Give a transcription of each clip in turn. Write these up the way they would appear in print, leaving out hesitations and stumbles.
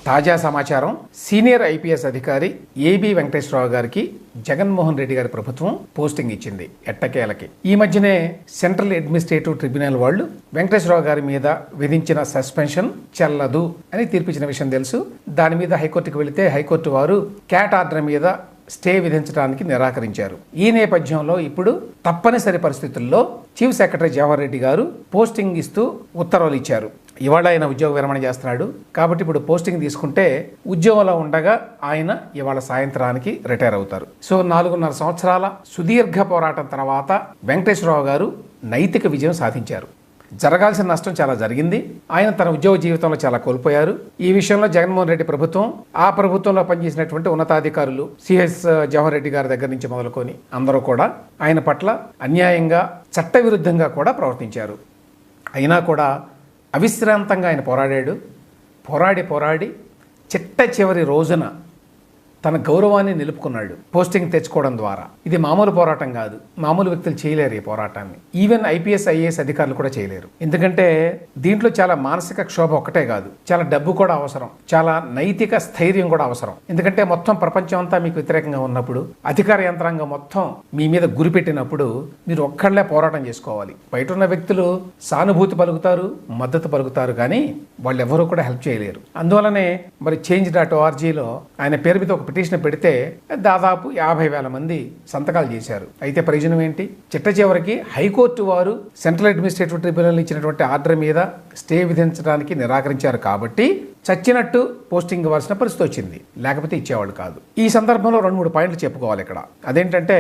తాజా సమాచారం. Senior IPS అధికారి ఏబి వెంకటేశ్వరరావు గారికి జగన్మోహన్ రెడ్డి గారి ప్రభుత్వం పోస్టింగ్ ఇచ్చింది ఎట్టకేలకి. ఈ మధ్యనే సెంట్రల్ అడ్మినిస్ట్రేటివ్ ట్రిబ్యునల్ వాళ్ళు వెంకటేశ్వరరావు గారి మీద విధించిన సస్పెన్షన్ చెల్లదు అని తీర్పిచ్చిన విషయం తెలుసు. దాని మీద హైకోర్టుకు వెళితే హైకోర్టు వారు క్యాట్ ఆర్డర్ మీద స్టే విధించడానికి నిరాకరించారు. ఈ నేపథ్యంలో ఇప్పుడు తప్పనిసరి పరిస్థితుల్లో చీఫ్ సెక్రటరీ జవహర్ రెడ్డి గారు పోస్టింగ్ ఇస్తూ ఉత్తర్వులు ఇచ్చారు. ఇవాళ ఆయన ఉద్యోగ విరమణ చేస్తున్నాడు కాబట్టి ఇప్పుడు పోస్టింగ్ తీసుకుంటే ఉద్యోగంలో ఉండగా ఆయన ఇవాళ సాయంత్రానికి రిటైర్ అవుతారు. సో 4.5 సంవత్సరాల సుదీర్ఘ పోరాటం తర్వాత వెంకటేశ్వరరావు గారు నైతిక విజయం సాధించారు. జరగాల్సిన నష్టం చాలా జరిగింది. ఆయన తన ఉద్యోగ జీవితంలో చాలా కోల్పోయారు. ఈ విషయంలో జగన్మోహన్ రెడ్డి ప్రభుత్వం, ఆ ప్రభుత్వంలో పనిచేసినటువంటి ఉన్నతాధికారులు సిఎస్ జవహర్ రెడ్డి గారి దగ్గర నుంచి మొదలుకొని అందరూ కూడా ఆయన పట్ల అన్యాయంగా చట్టవిరుద్ధంగా కూడా ప్రవర్తించారు. అయినా కూడా అవిశ్రాంతంగా ఆయన పోరాడి చిట్ట చివరి రోజున తన గౌరవాన్ని నిలుపుకున్నాడు పోస్టింగ్ తెచ్చుకోవడం ద్వారా. ఇది మామూలు పోరాటం కాదు. మామూలు వ్యక్తులు చేయలేరు ఈ పోరాటాన్ని. ఈవెన్ ఐపీఎస్ ఐఏఎస్ అధికారులు కూడా చేయలేరు. ఎందుకంటే దీంట్లో చాలా మానసిక క్షోభ ఒక్కటే కాదు, చాలా డబ్బు కూడా అవసరం, చాలా నైతిక స్థైర్యం కూడా అవసరం. ఎందుకంటే మొత్తం ప్రపంచం అంతా మీకు వ్యతిరేకంగా ఉన్నప్పుడు, అధికార యంత్రాంగం మొత్తం మీ మీద గురిపెట్టినప్పుడు మీరు ఒక్కళ్లే పోరాటం చేసుకోవాలి. బయట ఉన్న వ్యక్తులు సానుభూతి పలుకుతారు, మద్దతు పలుకుతారు, కానీ వాళ్ళు ఎవరూ కూడా హెల్ప్ చేయలేరు. అందువలనే మరి change.orgలో ఆయన పేరు మీద ఒక పిటిషన్ పెడితే దాదాపు 50,000 మంది సంతకాలు చేశారు. అయితే ప్రయోజనం ఏంటి? చిట్ట చివరికి హైకోర్టు వారు సెంట్రల్ అడ్మినిస్ట్రేటివ్ ట్రిబ్యునల్ ఇచ్చినటువంటి ఆర్డర్ మీద స్టే విధించడానికి నిరాకరించారు కాబట్టి చచ్చినట్టు పోస్టింగ్ ఇవ్వాల్సిన పరిస్థితి వచ్చింది. లేకపోతే ఇచ్చేవాళ్ళు కాదు. ఈ సందర్భంలో 2-3 పాయింట్లు చెప్పుకోవాలి ఇక్కడ. అదేంటంటే,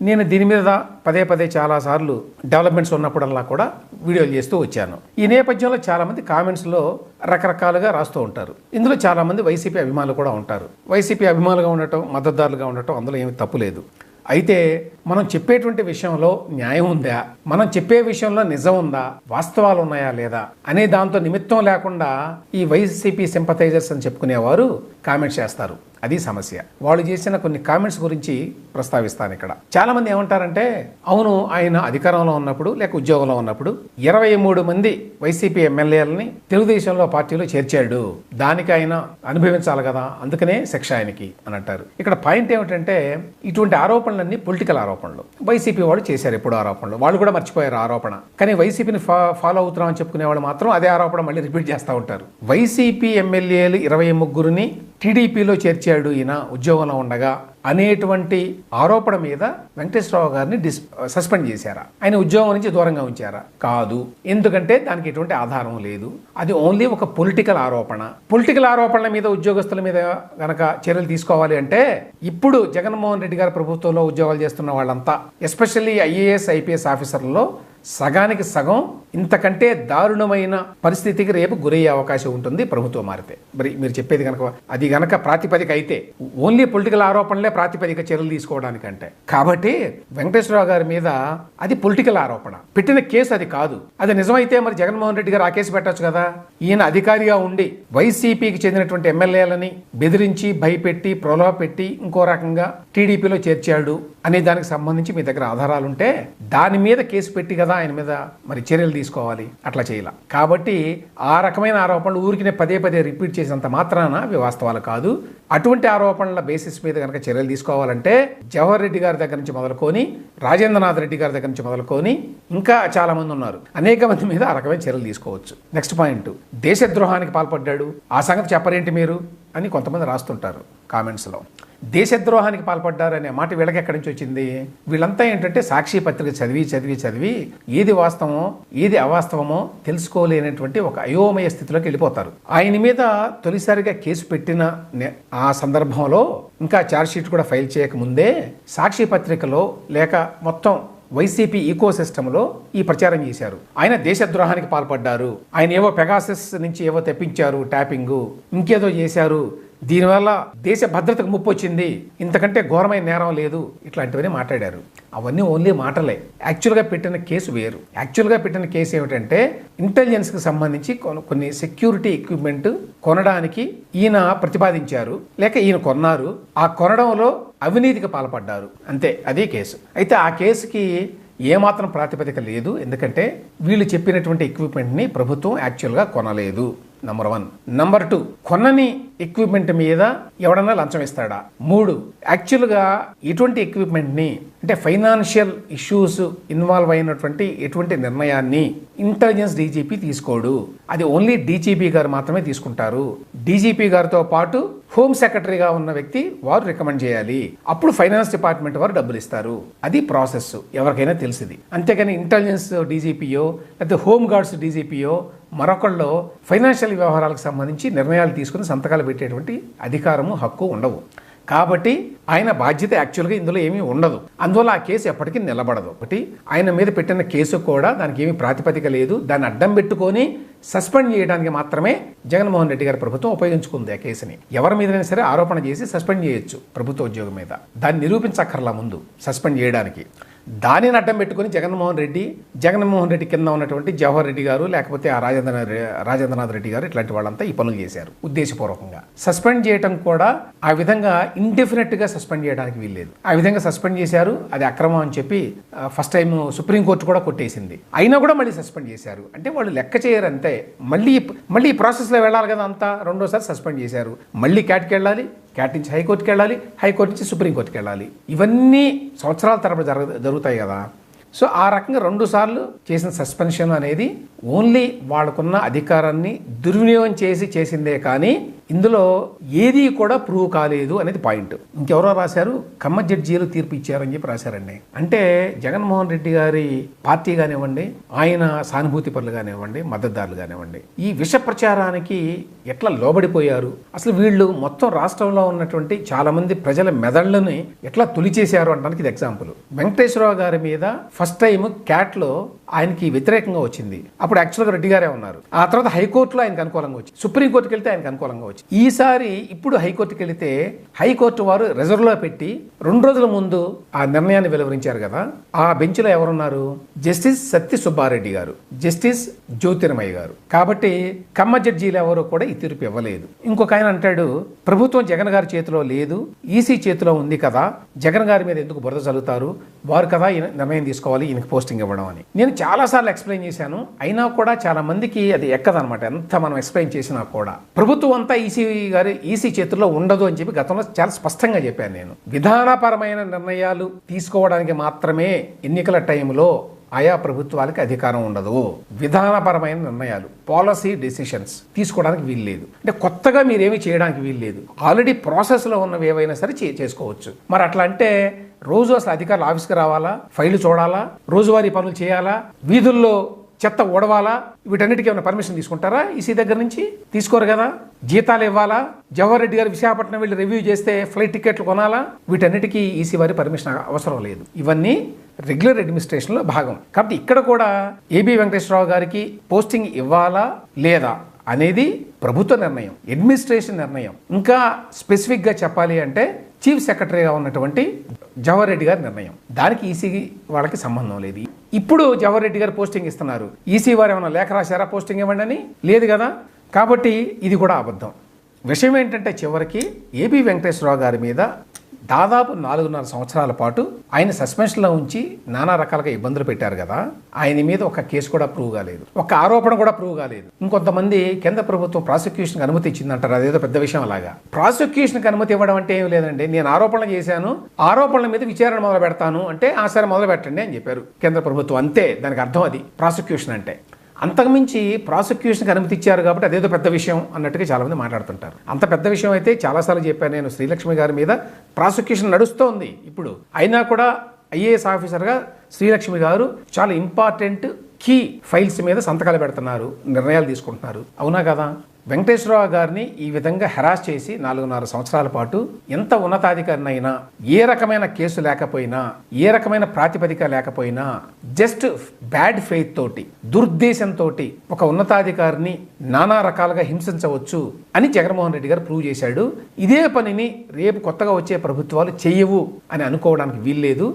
నేను దీని మీద పదే చాలాసార్లు డెవలప్మెంట్స్ ఉన్నప్పుడల్లా కూడా వీడియోలు చేస్తూ వచ్చాను. ఈ నేపథ్యంలో చాలామంది కామెంట్స్లో రకరకాలుగా రాస్తూ ఉంటారు. ఇందులో చాలామంది వైసీపీ అభిమానులు కూడా ఉంటారు. వైసీపీ అభిమానులుగా ఉండటం, మద్దతుదారులుగా ఉండటం అందులో ఏమీ తప్పు లేదు. అయితే మనం చెప్పేటువంటి విషయంలో న్యాయం ఉందా, మనం చెప్పే విషయంలో నిజం ఉందా, వాస్తవాలు ఉన్నాయా లేదా అనే దాంతో నిమిత్తం లేకుండా ఈ వైసీపీ సింపథైజర్స్ అని చెప్పుకునేవారు కామెంట్స్ చేస్తారు. అది సమస్య. వాళ్ళు చేసిన కొన్ని కామెంట్స్ గురించి ప్రస్తావిస్తాను ఇక్కడ. చాలా మంది ఏమంటారంటే, అవును ఆయన అధికారంలో ఉన్నప్పుడు లేక ఉద్యోగంలో ఉన్నప్పుడు 23 మంది వైసీపీ ఎమ్మెల్యేలని తెలుగుదేశంలో పార్టీలో చేర్చాడు, దానికి ఆయన అనుభవించాలి కదా, అందుకనే శిక్ష ఆయనకి అని అంటారు. ఇక్కడ పాయింట్ ఏమిటంటే, ఇటువంటి ఆరోపణలన్నీ పొలిటికల్ ఆరోపణలు. వైసీపీ వాళ్ళు చేశారు ఎప్పుడు ఆరోపణలు, వాళ్ళు కూడా మర్చిపోయారు ఆరోపణ. కానీ వైసీపీని ఫాలో అవుతున్నామని చెప్పుకునే వాళ్ళు మాత్రం అదే ఆరోపణ మళ్ళీ రిపీట్ చేస్తూ ఉంటారు. వైసీపీ ఎమ్మెల్యేలు 23ని టీడీపీలో చేర్చాడు ఈయన ఉద్యోగంలో ఉండగా అనేటువంటి ఆరోపణ మీద వెంకటేశ్వరరావు గారిని సస్పెండ్ చేశారా, ఆయన ఉద్యోగం నుంచి దూరంగా ఉంచారా? కాదు. ఎందుకంటే దానికి ఎటువంటి ఆధారం లేదు. అది ఓన్లీ ఒక పొలిటికల్ ఆరోపణ. పొలిటికల్ ఆరోపణల మీద ఉద్యోగస్తుల మీద గనక చర్యలు తీసుకోవాలి అంటే, ఇప్పుడు జగన్మోహన్ రెడ్డి గారి ప్రభుత్వంలో ఉద్యోగాలు చేస్తున్న వాళ్ళంతా, ఎస్పెషల్లీ ఐఏఎస్ ఐపీఎస్ ఆఫీసర్లలో సగానికి సగం ఇంతకంటే దారుణమైన పరిస్థితికి రేపు గురయ్యే అవకాశం ఉంటుంది ప్రభుత్వం మారితే. మరి మీరు చెప్పేది కనుక అది గనక ప్రాతిపదిక అయితే, ఓన్లీ పొలిటికల్ ఆరోపణలే ప్రాతిపదిక చర్యలు తీసుకోవడానికంటే. కాబట్టి వెంకటేశ్వరరావు గారి మీద అది పొలిటికల్ ఆరోపణ, పెట్టిన కేసు అది కాదు. అది నిజమైతే మరి జగన్మోహన్ రెడ్డి గారు ఆ కేసు పెట్టచ్చు కదా. ఈయన అధికారిగా ఉండి వైసీపీకి చెందినటువంటి ఎమ్మెల్యేలని బెదిరించి, భయపెట్టి, ప్రలోభ పెట్టి ఇంకో రకంగా టీడీపీలో చేర్చాడు అనే దానికి సంబంధించి మీ దగ్గర ఆధారాలుంటే దాని మీద కేసు పెట్టి కదా ఆయన మీద మరి చర్యలు తీసుకోవాలి. అట్లా చేయాల. కాబట్టి ఆ రకమైన ఆరోపణలు ఊరికినే పదే రిపీట్ చేసినంత మాత్రాన అవి వాస్తవాలు కాదు. అటువంటి ఆరోపణల బేసిస్ మీద కనుక చర్యలు తీసుకోవాలంటే జవహర్ రెడ్డి గారి దగ్గర నుంచి మొదలుకొని, రాజేంద్రనాథ్ రెడ్డి గారి దగ్గర నుంచి మొదలుకొని ఇంకా చాలా మంది ఉన్నారు, అనేక మంది మీద ఆ రకమైన చర్యలు తీసుకోవచ్చు. నెక్స్ట్ పాయింట్, దేశద్రోహానికి పాల్పడ్డాడు, ఆ సంగతి చెప్పరేంటి మీరు అని కొంతమంది రాస్తుంటారు కామెంట్స్లో. దేశద్రోహానికి పాల్పడ్డారు అనే మాట వీళ్ళకి ఎక్కడి నుంచి వచ్చింది? వీళ్ళంతా ఏంటంటే సాక్షి పత్రిక చదివి ఏది వాస్తవమో ఏది అవాస్తవమో తెలుసుకోలేనటువంటి ఒక అయోమయ స్థితిలోకి వెళ్ళిపోతారు. ఆయన మీద తొలిసారిగా కేసు పెట్టిన ఆ సందర్భంలో ఇంకా ఛార్జ్షీట్ కూడా ఫైల్ చేయక ముందే సాక్షి పత్రికలో లేక మొత్తం వైసీపీ ఈకో సిస్టంలో ఈ ప్రచారం చేశారు. ఆయన దేశద్రోహానికి పాల్పడ్డారు, ఆయన ఏవో పెగాసస్ నుంచి ఏవో తెప్పించారు, ట్యాపింగ్ ఇంకేదో చేశారు, దీనివల్ల దేశ భద్రతకు ముప్పు వచ్చింది, ఇంతకంటే ఘోరమైన నేరం లేదు, ఇట్లాంటివన్నీ మాట్లాడారు. అవన్నీ ఓన్లీ మాటలే. యాక్చువల్గా పెట్టిన కేసు వేరు. యాక్చువల్గా పెట్టిన కేసు ఏమిటంటే, ఇంటెలిజెన్స్కి సంబంధించి కొన్ని సెక్యూరిటీ ఎక్విప్మెంట్ కొనడానికి ఈయన ప్రతిపాదించారు, లేక ఈయన కొన్నారు. ఆ కొనడంలో అవినీతికి పాల్పడ్డారు, అంతే, అదే కేసు. అయితే ఆ కేసుకి ఏమాత్రం ప్రాతిపదిక లేదు. ఎందుకంటే వీళ్ళు చెప్పినటువంటి ఎక్విప్మెంట్ని ప్రభుత్వం యాక్చువల్గా కొనలేదు. నంబర్ 1. నంబర్ 2, కొన్నని ఎక్విప్మెంట్ మీద ఎవడన్నా లంచం ఇస్తాడా? 3, యాక్చువల్గా ఎటువంటి ఎక్విప్మెంట్ని అంటే ఫైనాన్షియల్ ఇష్యూస్ ఇన్వాల్వ్ అయినటువంటి ఎటువంటి నిర్ణయాన్ని ఇంటెలిజెన్స్ డీజీపీ తీసుకోడు. అది ఓన్లీ డీజీపీ గారు మాత్రమే తీసుకుంటారు. డీజీపీ గారితో పాటు హోమ్ సెక్రటరీగా ఉన్న వ్యక్తి వారు రికమెండ్ చేయాలి. అప్పుడు ఫైనాన్స్ డిపార్ట్మెంట్ వారు డబ్బులు ఇస్తారు. అది ప్రాసెస్, ఎవరికైనా తెలిసింది. అంతేగాని ఇంటెలిజెన్స్ డీజీపీయో లేకపోతే హోమ్ గార్డ్స్ డీజీపీయో మరొకళ్ళు ఫైనాన్షియల్ వ్యవహారాలకు సంబంధించి నిర్ణయాలు తీసుకుని సంతకాలు పెట్టేటువంటి అధికారము, హక్కు ఉండవు. కాబట్టి ఆయన బాధ్యత యాక్చువల్గా ఇందులో ఏమీ ఉండదు. అందువల్ల ఆ కేసు ఎప్పటికీ నిలబడదు. ఒకటి, ఆయన మీద పెట్టిన కేసు కూడా దానికి ఏమీ ప్రాతిపదిక లేదు. దాన్ని అడ్డం పెట్టుకొని సస్పెండ్ చేయడానికి మాత్రమే జగన్మోహన్ రెడ్డి గారి ప్రభుత్వం ఉపయోగించుకుంది ఆ కేసుని. ఎవరి మీదైనా సరే ఆరోపణ చేసి సస్పెండ్ చేయొచ్చు ప్రభుత్వ ఉద్యోగం మీద. దాన్ని నిరూపించక్కర్లా ముందు సస్పెండ్ చేయడానికి. దానిని అడ్డం పెట్టుకుని జగన్మోహన్ రెడ్డి కింద ఉన్నటువంటి జవహర్ రెడ్డి గారు లేకపోతే ఆ రాజేంద్రనాథ్ రెడ్డి గారు ఇట్లాంటి వాళ్ళంతా ఈ పనులు చేశారు ఉద్దేశపూర్వకంగా. సస్పెండ్ చేయడం కూడా ఆ విధంగా ఇండెఫినెట్గా సస్పెండ్ చేయడానికి వీల్లేదు. ఆ విధంగా సస్పెండ్ చేశారు. అది అక్రమం అని చెప్పి ఫస్ట్ టైం సుప్రీంకోర్టు కూడా కొట్టేసింది. అయినా కూడా మళ్ళీ సస్పెండ్ చేశారు. అంటే వాళ్ళు లెక్క చేయరు అంతే. మళ్ళీ ఈ ప్రాసెస్లో వెళ్ళాలి కదా అంతా. రెండోసారి సస్పెండ్ చేశారు. మళ్ళీ క్యాట్కి వెళ్ళాలి, క్యాట్ నుంచి హైకోర్టుకి వెళ్ళాలి, హైకోర్టు నుంచి సుప్రీంకోర్టుకి వెళ్ళాలి. ఇవన్నీ సంవత్సరాల తరబడి జరుగుతాయి కదా. సో ఆ రకంగా 2 సార్లు చేసిన సస్పెన్షన్ అనేది ఓన్లీ వాళ్ళకున్న అధికారాన్ని దుర్వినియోగం చేసిందే కానీ ఇందులో ఏది కూడా ప్రూవ్ కాలేదు అనేది పాయింట్. ఇంకెవరో రాశారు, కమ్మ జడ్జీలు తీర్పు ఇచ్చారని చెప్పి రాశారండి. అంటే జగన్మోహన్ రెడ్డి గారి పార్టీ కానివ్వండి, ఆయన సానుభూతి పరులు కానివ్వండి, మద్దతుదారులు కానివ్వండి, ఈ విష ప్రచారానికి ఎట్లా లోబడిపోయారు. అసలు వీళ్ళు మొత్తం రాష్ట్రంలో ఉన్నటువంటి చాలా మంది ప్రజల మెదళ్ళని ఎట్లా తొలిచేశారు అనడానికి ఇది ఎగ్జాంపుల్. వెంకటేశ్వరరావు గారి మీద ఫస్ట్ టైం క్యాట్లో ఆయనకి వ్యతిరేకంగా వచ్చింది. అప్పుడు యాక్చువల్గా రెడ్డి గారే ఉన్నారు. ఆ తర్వాత హైకోర్టులో ఆయనకు అనుకూలంగా వచ్చింది. సుప్రీంకోర్టుకి వెళ్తే ఆయనకు అనుకూలంగా వచ్చింది. ఈసారి ఇప్పుడు హైకోర్టుకి వెళితే హైకోర్టు వారు రిజర్వ్లో పెట్టి 2 రోజుల ముందు ఆ నిర్ణయాన్ని వెలువరించారు కదా. ఆ బెంచ్లో ఎవరున్నారు? జస్టిస్ సత్య సుబ్బారెడ్డి గారు, జస్టిస్ జ్యోతిర్మయ్య గారు. కాబట్టి కమ్మ జడ్జీలు ఎవరు కూడా ఈ తీర్పు ఇవ్వలేదు. ఇంకొక ఆయన అంటాడు, ప్రభుత్వం జగన్ గారి చేతిలో లేదు, ఈసీ చేతిలో ఉంది కదా, జగన్ గారి మీద ఎందుకు బురద చల్లుతారు, వారు కదా ఈ నిర్ణయం తీసుకోవాలి ఈయనకి పోస్టింగ్ ఇవ్వడం అని. నేను చాలాసార్లు ఎక్స్ప్లెయిన్ చేశాను. అయినా కూడా చాలా మందికి అది ఎక్కదనమాట. ఎంత మనం ఎక్స్ప్లెయిన్ చేసినా కూడా ప్రభుత్వం అంతా ఈసీ చేతుల్లో ఉండదు అని చెప్పి గతంలో చాలా స్పష్టంగా చెప్పాను నేను. విధానపరమైన నిర్ణయాలు తీసుకోవడానికి మాత్రమే ఎన్నికల టైంలో ఆయా ప్రభుత్వాలకి అధికారం ఉండదు. విధానపరమైన నిర్ణయాలు, పాలసీ డెసిషన్స్ తీసుకోవడానికి వీల్లేదు. అంటే కొత్తగా మీరేమీ చేయడానికి వీల్లేదు. ఆల్రెడీ ప్రాసెస్లో ఉన్నవి ఏవైనా సరే చేసుకోవచ్చు. మరి అట్లా అంటే రోజు అసలు అధికారులు ఆఫీస్కి రావాలా, ఫైళ్లు చూడాలా, రోజువారీ పనులు చేయాలా, వీధుల్లో చెత్త ఓడవాలా, వీటన్నిటికీ ఏమైనా పర్మిషన్ తీసుకుంటారా ఈసీ దగ్గర నుంచి? తీసుకోరు కదా. జీతాలు ఇవ్వాలా, జవహర్ రెడ్డి గారు విశాఖపట్నం వెళ్ళి రివ్యూ చేస్తే ఫ్లైట్ టికెట్లు కొనాలా, వీటన్నిటికీ ఈసీ వారి పర్మిషన్ అవసరం లేదు. ఇవన్నీ రెగ్యులర్ అడ్మినిస్ట్రేషన్లో భాగం. కాబట్టి ఇక్కడ కూడా ఏబీ వెంకటేశ్వరరావు గారికి పోస్టింగ్ ఇవ్వాలా లేదా అనేది ప్రభుత్వ నిర్ణయం, అడ్మినిస్ట్రేషన్ నిర్ణయం. ఇంకా స్పెసిఫిక్గా చెప్పాలి అంటే చీఫ్ సెక్రటరీగా ఉన్నటువంటి జవహర్ రెడ్డి గారి నిర్ణయం. దానికి ఈసీ వాళ్ళకి సంబంధం లేదు. ఇప్పుడు జవహర్ రెడ్డి గారు పోస్టింగ్ ఇస్తున్నారు. ఈసీ వారు ఏమైనా లేఖ రాశారా పోస్టింగ్ ఇవ్వండి అని? లేదు కదా. కాబట్టి ఇది కూడా అబద్ధం. విషయం ఏంటంటే చివరికి ఏబీ వెంకటేశ్వరరావు గారి మీద దాదాపు 4.5 సంవత్సరాల పాటు ఆయన సస్పెన్షన్లో ఉంచి నానా రకాలుగా ఇబ్బందులు పెట్టారు కదా. ఆయన మీద ఒక కేసు కూడా ప్రూవ్ కాలేదు, ఒక ఆరోపణ కూడా ప్రూవ్ కాలేదు. ఇంకొంతమంది కేంద్ర ప్రభుత్వం ప్రాసిక్యూషన్కి అనుమతి ఇచ్చిందంటారు. అదేదో పెద్ద విషయం అలాగా. ప్రాసిక్యూషన్కి అనుమతి ఇవ్వడం అంటే ఏం లేదండి. నేను ఆరోపణలు చేశాను, ఆరోపణల మీద విచారణ మొదలు పెడతాను అంటే సరే మొదలు పెట్టండి అని చెప్పారు కేంద్ర ప్రభుత్వం. అంతే, దానికి అర్థం అది ప్రాసిక్యూషన్ అంటే. అంతకుమించి ప్రాసిక్యూషన్కి అనుమతి ఇచ్చారు కాబట్టి అదేదో పెద్ద విషయం అన్నట్టుగా చాలామంది మాట్లాడుతుంటారు. అంత పెద్ద విషయం అయితే చాలాసార్లు చెప్పాను నేను. శ్రీలక్ష్మి గారి మీద ప్రాసిక్యూషన్ నడుస్తోంది ఇప్పుడు. అయినా కూడా ఐఏఎస్ ఆఫీసర్గా శ్రీలక్ష్మి గారు చాలా ఇంపార్టెంట్ కీ ఫైల్స్ మీద సంతకాలు పెడుతున్నారు, నిర్ణయాలు తీసుకుంటున్నారు. అవునా కదా? వెంకటేశ్వరరావు గారిని ఈ విధంగా హెరాస్ చేసి 4.5 సంవత్సరాల పాటు ఎంత ఉన్నతాధికారినైనా, ఏ రకమైన కేసు లేకపోయినా, ఏ రకమైన ప్రాతిపదిక లేకపోయినా, జస్ట్ బ్యాడ్ ఫెయిత్ తోటి, దురుద్దేశంతో ఒక ఉన్నతాధికారిని నానా రకాలుగా హింసించవచ్చు అని జగన్మోహన్ రెడ్డి గారు ప్రూవ్ చేశాడు. ఇదే పనిని రేపు కొత్తగా వచ్చే ప్రభుత్వాలు చెయ్యవు అని అనుకోవడానికి వీల్లేదు.